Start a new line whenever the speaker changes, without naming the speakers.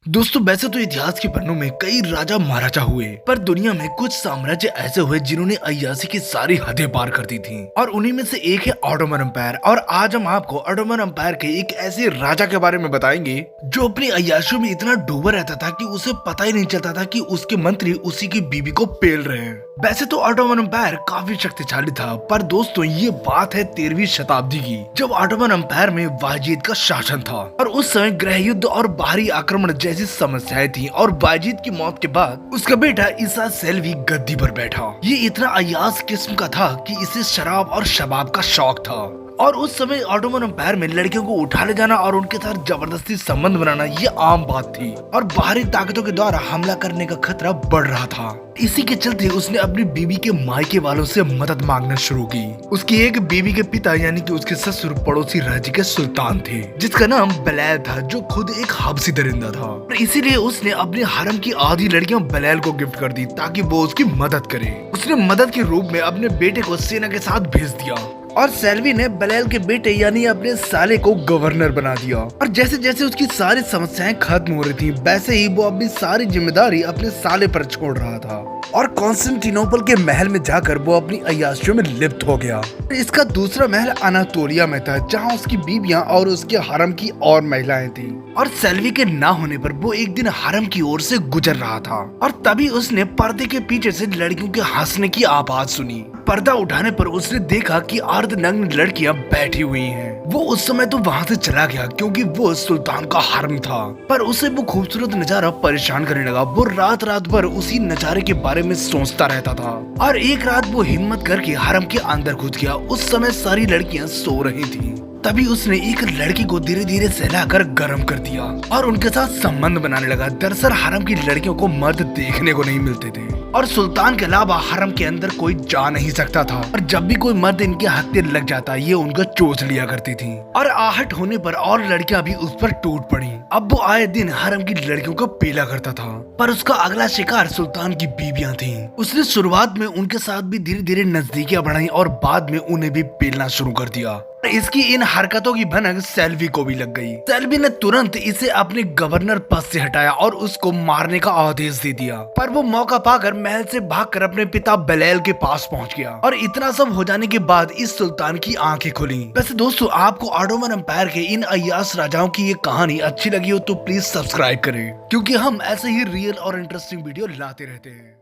दोस्तों वैसे तो इतिहास के पन्नों में कई राजा महाराजा हुए, पर दुनिया में कुछ साम्राज्य ऐसे हुए जिन्होंने अय्याशी की सारी हदें पार कर दी थी और उन्हीं में से एक है ऑटोमन एम्पायर। और आज हम आपको ऑटोमन एम्पायर के एक ऐसे राजा के बारे में बताएंगे जो अपनी अय्याशियों में इतना डूबा रहता था कि उसे पता ही नहीं चलता था कि उसके मंत्री उसी की बीबी को पेल रहे हैं। वैसे तो ऑटोमन एम्पायर काफी शक्तिशाली था, पर दोस्तों ये बात है 13वीं शताब्दी की, जब ऑटोमन एम्पायर में बायजीद का शासन था और उस समय गृह युद्ध और बाहरी आक्रमण जैसी समस्याएं थी। और बायजीद की मौत के बाद उसका बेटा ईसा सेल्वी गद्दी पर बैठा। ये इतना अय्याश किस्म का था कि इसे शराब और शबाब का शौक था और उस समय ऑटोमन एम्पायर में लड़कियों को उठा ले जाना और उनके साथ जबरदस्ती संबंध बनाना ये आम बात थी और बाहरी ताकतों के द्वारा हमला करने का खतरा बढ़ रहा था। इसी के चलते उसने अपनी बीबी के मायके वालों से मदद मांगना शुरू की। उसकी एक बीबी के पिता यानी कि उसके ससुर पड़ोसी राज्य के सुल्तान थे, जिसका नाम बलैल था, जो खुद एक हबसी दरिंदा था। और इसीलिए उसने अपने हरम की आधी लड़कियां बलैल को गिफ्ट कर दी ताकि वो उसकी मदद करे। उसने मदद के रूप में अपने बेटे को सेना के साथ भेज दिया और सेल्वी ने बलैल के बेटे यानी अपने साले को गवर्नर बना दिया। और जैसे जैसे उसकी सारी समस्याएं खत्म हो रही थी, वैसे ही वो अपनी सारी जिम्मेदारी अपने साले पर छोड़ रहा था और कॉन्स्टेंटिनोपल के महल में जाकर वो अपनी अय्याशियों में लिप्त हो गया। इसका दूसरा महल अनातोलिया में था, जहाँ उसकी बीबियां और उसके हरम की और महिलाएं थी। और सेल्वी के ना होने पर वो एक दिन हरम की ओर से गुजर रहा था और तभी उसने पर्दे के पीछे से लड़कियों के हंसने की आवाज सुनी। पर्दा उठाने पर उसने देखा कि अर्धनग्न लड़कियां बैठी हुई हैं। वो उस समय तो वहाँ से चला गया क्योंकि वो सुल्तान का हरम था, पर उसे वो खूबसूरत नजारा परेशान करने लगा। वो रात रात भर उसी नजारे के बारे में सोचता रहता था और एक रात वो हिम्मत करके हरम के अंदर घुस गया। उस समय सारी लड़कियां सो रही थी। तभी उसने एक लड़की को धीरे धीरे सहलाकर गर्म कर दिया और उनके साथ संबंध बनाने लगा। दरअसल हरम की लड़कियों को मर्द देखने को नहीं मिलते थे और सुल्तान के अलावा हरम के अंदर कोई जा नहीं सकता था। और जब भी कोई मर्द इनके हत्थे लग जाता, ये उनका चोच लिया करती थी और आहट होने पर और लड़कियां भी उस पर टूट पड़ी। अब वो आए दिन हरम की लड़कियों को पेला करता था, पर उसका अगला शिकार सुल्तान की बीबियां थी। उसने शुरुआत में उनके साथ भी धीरे धीरे नजदीकियां बढ़ाई और बाद में उन्हें भी पेलना शुरू कर दिया। इसकी इन हरकतों की भनक सेल्वी को भी लग गई। सेल्वी ने तुरंत इसे अपने गवर्नर पद से हटाया और उसको मारने का आदेश दे दिया, पर वो मौका पाकर महल से भागकर अपने पिता बलैल के पास पहुंच गया। और इतना सब हो जाने के बाद इस सुल्तान की आंखें खुली। वैसे दोस्तों, आपको ऑटोमन एम्पायर के इन अय्याश राजाओं की ये कहानी अच्छी लगी हो तो प्लीज सब्सक्राइब करें, क्योंकि हम ऐसे ही रियल और इंटरेस्टिंग वीडियो लाते रहते हैं।